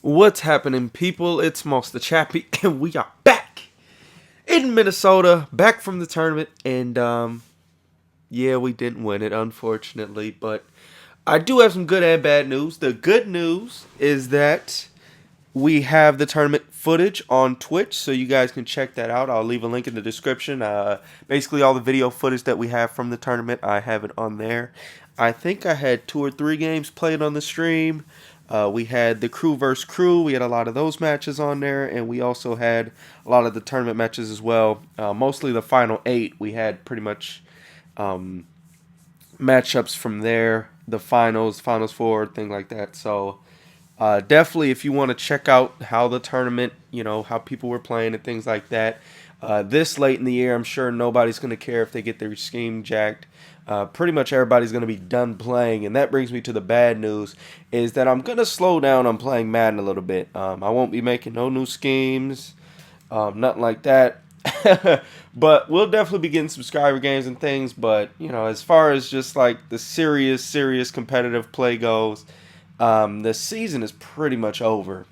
What's happening, people? It's Monster Chappie, and we are back in Minnesota, back from the tournament, and yeah, we didn't win it, unfortunately, but I do have some good and bad news. The good news is that we have the tournament footage on Twitch, so you guys can check that out. I'll leave a link in the description. Basically, all the video footage that we have from the tournament, I have it on there. I think I had 2 or 3 games played on the stream. We had the crew versus crew. We had a lot of those matches on there, and we also had a lot of the tournament matches as well. Mostly the final 8. We had pretty much matchups from there, the finals 4, thing like that. So definitely, if you want to check out how the tournament, how people were playing and things like that, this late in the year, I'm sure nobody's going to care if they get their scheme jacked. Pretty much everybody's going to be done playing, and that brings me to the bad news, is that I'm going to slow down on playing Madden a little bit. I won't be making no new schemes, nothing like that. But we'll definitely be getting subscriber games and things, but, as far as just like the serious competitive play goes, the season is pretty much over.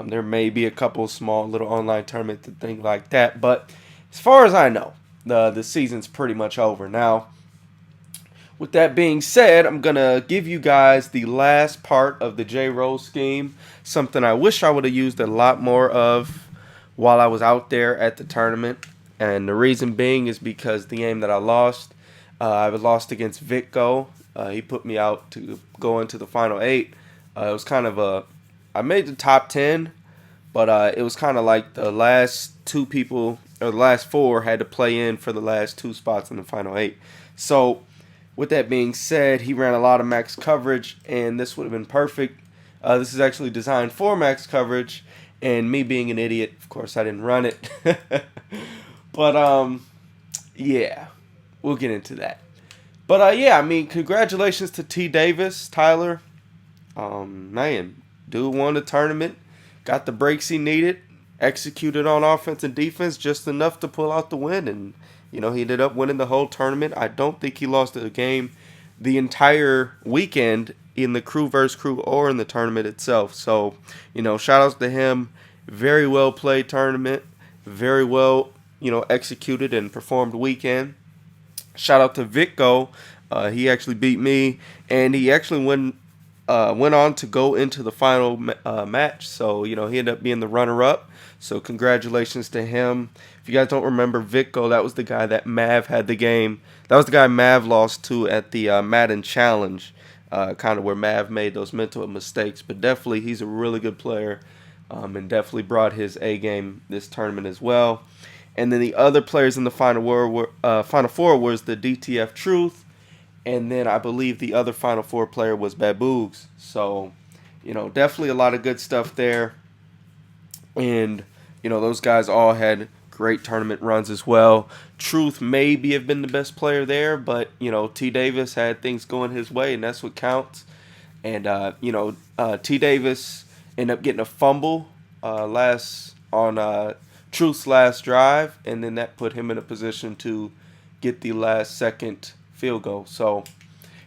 There may be a couple small little online tournaments and things like that, but as far as I know, the season's pretty much over. Now, with that being said, I'm going to give you guys the last part of the JROSE scheme, something I wish I would have used a lot more of while I was out there at the tournament. And the reason being is because the game that I lost against Vitko. He put me out to go into the final 8. It was kind of I made the top 10, but it was kind of like the last 2 people, or the last 4 had to play in for the last 2 spots in the final 8. So, with that being said, he ran a lot of max coverage, and this would have been perfect. This is actually designed for max coverage, and me being an idiot, of course, I didn't run it. But, yeah, we'll get into that. But, yeah, I mean, congratulations to T. Davis, Tyler. Man, dude won the tournament, got the breaks he needed, executed on offense and defense just enough to pull out the win, and he ended up winning the whole tournament. I don't think he lost a game the entire weekend in the crew versus crew or in the tournament itself. So, shout outs to him. Very well played tournament. Very well, executed and performed weekend. Shout out to Vitko. He actually beat me, and he actually went on to go into the final match. So, he ended up being the runner-up. So, congratulations to him. If you guys don't remember Vitko, that was the guy that Mav had the game. That was the guy Mav lost to at the Madden Challenge, kind of where Mav made those mental mistakes. But definitely, he's a really good player, and definitely brought his A game this tournament as well. And then the other players in the final four was the DTF Truth, and then I believe the other Final Four player was Baboogs. So, definitely a lot of good stuff there. And, those guys all had great tournament runs as well. Truth maybe have been the best player there, but, T. Davis had things going his way, and that's what counts. And, T. Davis ended up getting a fumble on Truth's last drive, and then that put him in a position to get the last second field goal. So,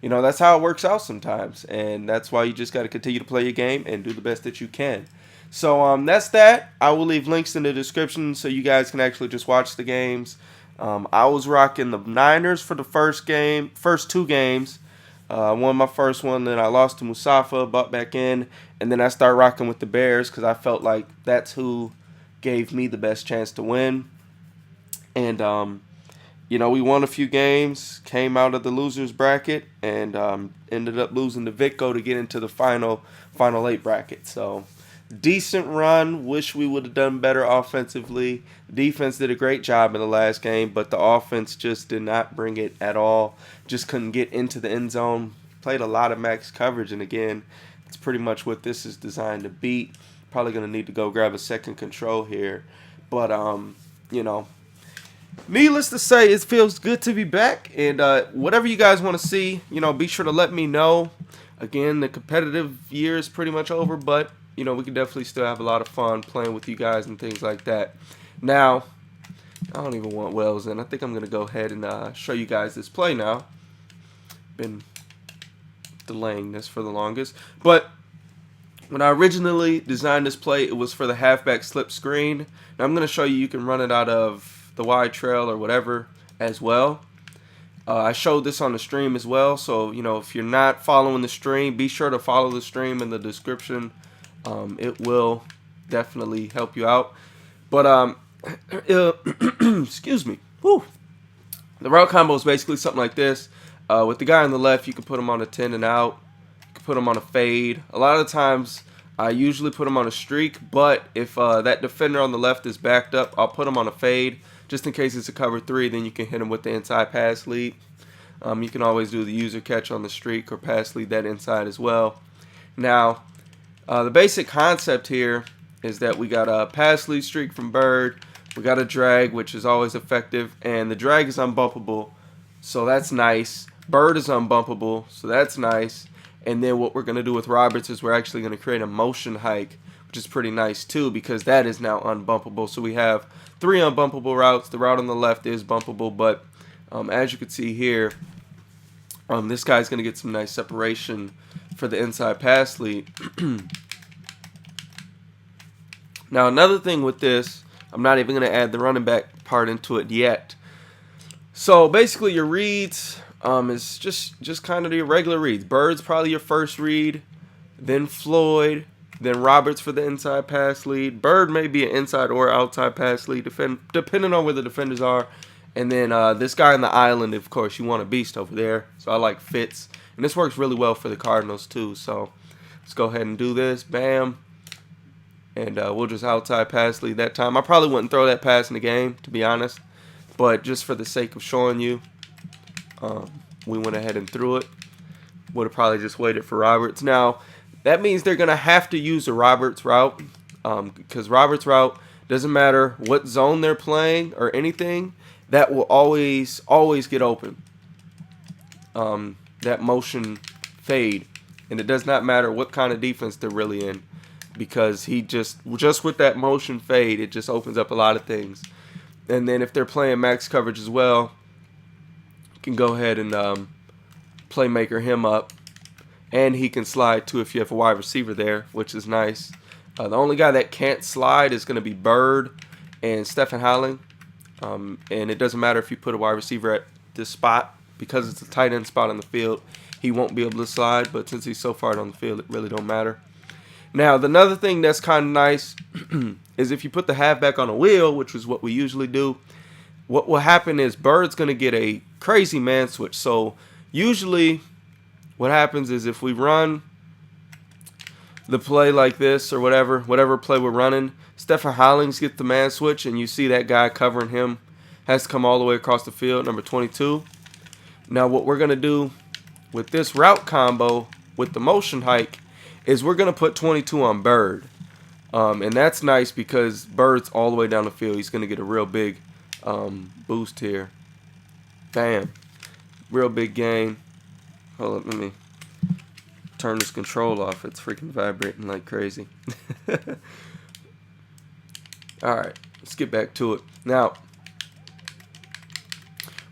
that's how it works out sometimes, and that's why you just got to continue to play your game and do the best that you can. So, that's that. I will leave links in the description so you guys can actually just watch the games. I was rocking the Niners for the first 2 games. I won my first one, then I lost to Musafa, bought back in, and then I started rocking with the Bears because I felt like that's who gave me the best chance to win. And, we won a few games, came out of the losers bracket, and ended up losing to Vitko to get into the final 8 bracket. So, decent run. Wish we would have done better offensively. Defense did a great job in the last game, but the offense just did not bring it at all. Just couldn't get into the end zone. Played a lot of max coverage, and again, it's pretty much what this is designed to beat. Probably going to need to go grab a second control here. But, needless to say, it feels good to be back. And whatever you guys want to see, be sure to let me know. Again, the competitive year is pretty much over, but we can definitely still have a lot of fun playing with you guys and things like that. Now, I don't even want Wells in. I think I'm going to go ahead and show you guys this play now. Been delaying this for the longest. But When I originally designed this play, it was for the halfback slip screen. Now I'm going to show you can run it out of the wide trail or whatever as well. I showed this on the stream as well, so you know, if you're not following the stream, be sure to follow the stream in the description. It will definitely help you out. But excuse me. Whew. The route combo is basically something like this. With the guy on the left, you can put him on a 10 and out. You can put him on a fade. A lot of times, I usually put him on a streak, but if that defender on the left is backed up, I'll put him on a fade. Just in case it's a cover 3, then you can hit him with the inside pass lead. You can always do the user catch on the streak or pass lead that inside as well. Now, the basic concept here is that we got a pass lead streak from Bird. We got a drag, which is always effective, and the drag is unbumpable, so that's nice. Bird is unbumpable, so that's nice. And then what we're going to do with Roberts is we're actually going to create a motion hike, which is pretty nice too, because that is now unbumpable. So we have 3 unbumpable routes. The route on the left is bumpable, but as you can see here, this guy's going to get some nice separation for the inside pass lead. Now another thing with this, I'm not even going to add the running back part into it yet. So basically your reads is just kind of the regular reads. Bird's probably your first read, then Floyd, then Roberts for the inside pass lead. Bird may be an inside or outside pass lead, depending on where the defenders are. And then this guy on the island, of course, you want a beast over there. So I like Fitz. And this works really well for the Cardinals too. So let's go ahead and do this. Bam. And we'll just outside pass lead that time. I probably wouldn't throw that pass in the game, to be honest. But just for the sake of showing you, we went ahead and threw it. Would have probably just waited for Roberts. Now, that means they're going to have to use the Roberts route. Because Roberts route, doesn't matter what zone they're playing or anything, that will always get open. That motion fade. And it does not matter what kind of defense they're really in. Because he just with that motion fade, it just opens up a lot of things. And then if they're playing max coverage as well, you can go ahead and playmaker him up. And he can slide too if you have a wide receiver there, which is nice. The only guy that can't slide is going to be Bird and Stephen Howling. And it doesn't matter if you put a wide receiver at this spot. Because it's a tight end spot on the field, he won't be able to slide. But since he's so far on the field, it really don't matter. Now, another thing that's kind of nice is if you put the halfback on a wheel, which is what we usually do, what will happen is Bird's going to get a crazy man switch. So usually what happens is if we run the play like this or whatever play we're running, Stephen Hollings gets the man switch, and you see that guy covering him has to come all the way across the field, number 22. Now what we're going to do with this route combo with the motion hike is we're going to put 22 on Bird. And that's nice because Bird's all the way down the field. He's going to get a real big boost here. Bam. Real big gain. Hold on, let me turn this control off. It's freaking vibrating like crazy. Alright, let's get back to it. Now,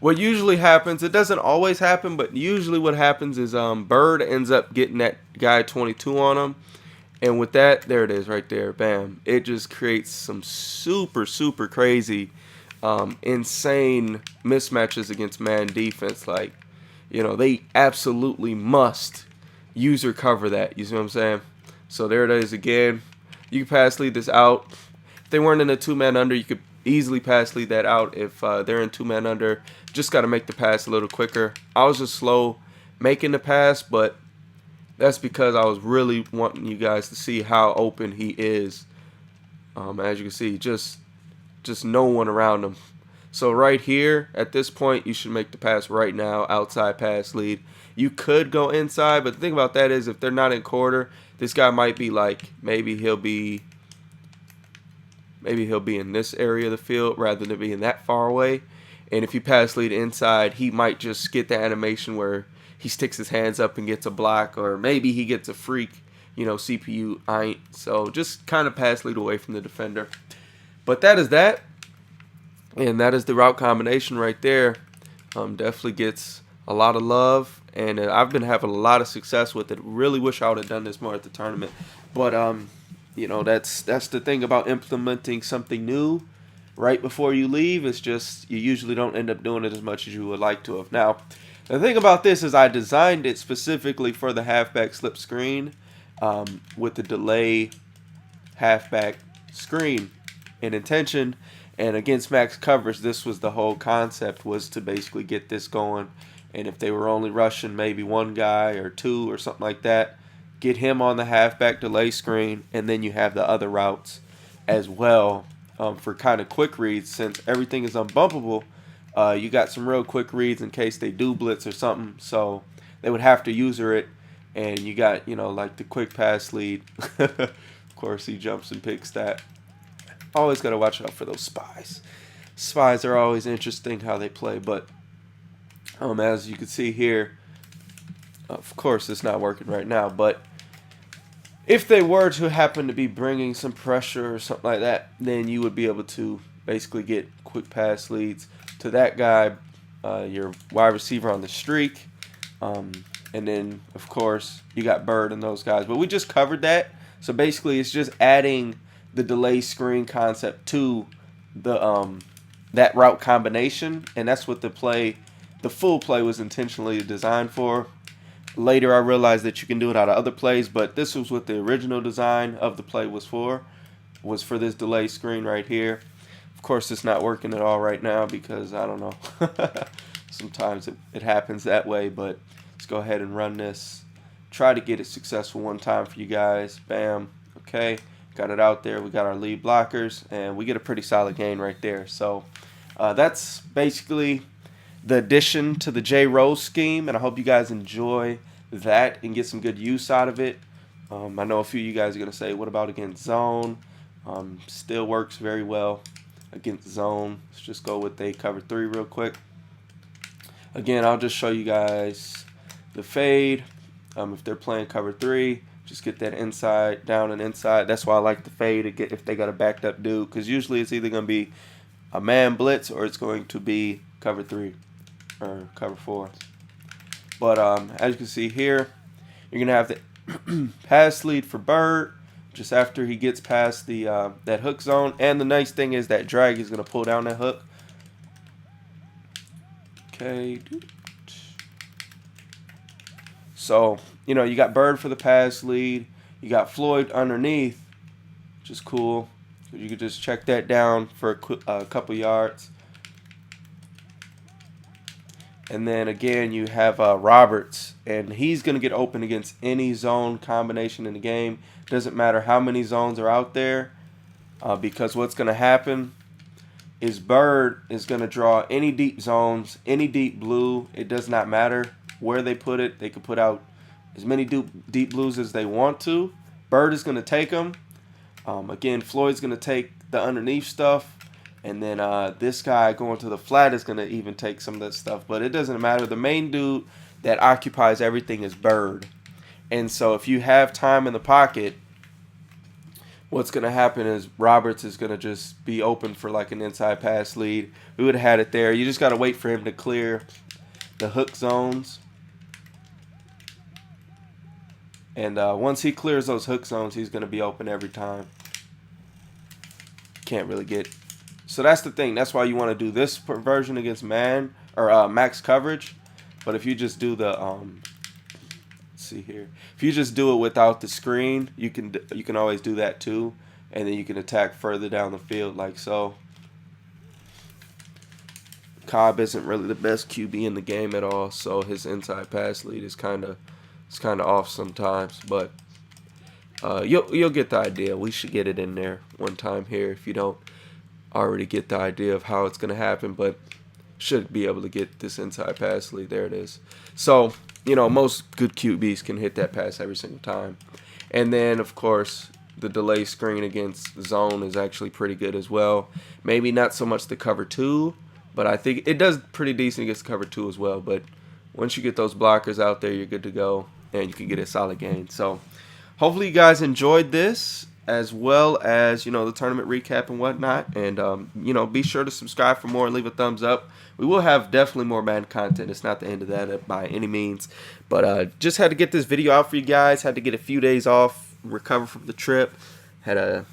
what usually happens, it doesn't always happen, but usually what happens is Bird ends up getting that guy 22 on him. And with that, there it is right there. Bam. It just creates some super, super crazy, insane mismatches against man defense. Like, you know, they absolutely must user cover that. You see what I'm saying? So there it is again. You can pass lead this out. If they weren't in a 2-man under, you could easily pass lead that out. If they're in 2-man under, just got to make the pass a little quicker. I was just slow making the pass, but that's because I was really wanting you guys to see how open he is. As you can see, just no one around him. So right here, at this point, you should make the pass right now, outside pass lead. You could go inside, but the thing about that is if they're not in quarter, this guy might be like, maybe he'll be in this area of the field rather than being that far away. And if you pass lead inside, he might just get the animation where he sticks his hands up and gets a block, or maybe he gets a freak, you know, CPU ain't. So just kind of pass lead away from the defender. But that is that. And that is the route combination right there. Definitely gets a lot of love. and I've been having a lot of success with it. Really wish I would have done this more at the tournament, but you know, that's the thing about implementing something new right before you leave. It's just you usually don't end up doing it as much as you would like to have. Now, the thing about this is I designed it specifically for the halfback slip screen with the delay halfback screen in intention. And against max coverage, this was the whole concept, was to basically get this going. And if they were only rushing maybe one guy or two or something like that, get him on the halfback delay screen, and then you have the other routes as well for kind of quick reads. Since everything is unbumpable, you got some real quick reads in case they do blitz or something. So they would have to user it, and you got, you know, like the quick pass lead. Of course, he jumps and picks that. Always got to watch out for those spies. Spies are always interesting how they play, but as you can see here, of course it's not working right now, but if they were to happen to be bringing some pressure or something like that, then you would be able to basically get quick pass leads to that guy, your wide receiver on the streak, and then of course you got Bird and those guys. But we just covered that, so basically it's just adding the delay screen concept to the that route combination, and that's what the full play was intentionally designed for. Later I realized that you can do it out of other plays, but this was what the original design of the play was for this delay screen right here. Of course it's not working at all right now because I don't know. Sometimes it happens that way, but let's go ahead and run this. Try to get it successful one time for you guys. Bam. Okay. Got it out there. We got our lead blockers, and we get a pretty solid gain right there. So that's basically the addition to the JROSE scheme, and I hope you guys enjoy that and get some good use out of it. I know a few of you guys are going to say, what about against zone? Still works very well against zone. Let's just go with a cover 3 real quick. Again, I'll just show you guys the fade. If they're playing cover 3, just get that inside, down and inside. That's why I like the fade to get if they got a backed up dude, because usually it's either going to be a man blitz or it's going to be cover 3 or cover 4. But as you can see here, you're going to have the pass lead for Bird just after he gets past the that hook zone. And the nice thing is that drag is going to pull down that hook. Okay. So, you know, you got Bird for the pass lead. You got Floyd underneath, which is cool. You could just check that down for a couple yards. And then again, you have Roberts, and he's going to get open against any zone combination in the game. Doesn't matter how many zones are out there, because what's going to happen is Bird is going to draw any deep zones, any deep blue. It does not matter where they put it. They could put out as many deep blues as they want to. Bird is going to take them. Again, Floyd's going to take the underneath stuff. And then this guy going to the flat is going to even take some of that stuff. But it doesn't matter. The main dude that occupies everything is Bird. And so if you have time in the pocket, what's going to happen is Roberts is going to just be open for like an inside pass lead. We would have had it there. You just got to wait for him to clear the hook zones. And once he clears those hook zones, he's going to be open every time. Can't really get... So that's the thing. That's why you want to do this version against man or max coverage. But if you just do the let's see here. If you just do it without the screen, you can always do that too, and then you can attack further down the field like so. Cobb isn't really the best QB in the game at all, so his inside pass lead is kind of off sometimes, but you'll get the idea. We should get it in there one time here if you don't already get the idea of how it's going to happen, but should be able to get this inside pass lead. There it is. So, you know, most good QBs can hit that pass every single time. And then, of course, the delay screen against zone is actually pretty good as well. Maybe not so much the cover 2, but I think it does pretty decent against cover 2 as well. But once you get those blockers out there, you're good to go, and you can get a solid gain. So hopefully you guys enjoyed this. as well as, you know, the tournament recap and whatnot. And, you know, be sure to subscribe for more and leave a thumbs up. We will have definitely more Madden content. It's not the end of that by any means. But just had to get this video out for you guys. Had to get a few days off, recover from the trip. Got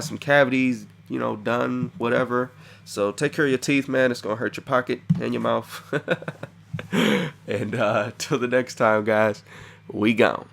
some cavities, you know, done, whatever. So take care of your teeth, man. It's going to hurt your pocket and your mouth. And till the next time, guys, we gone.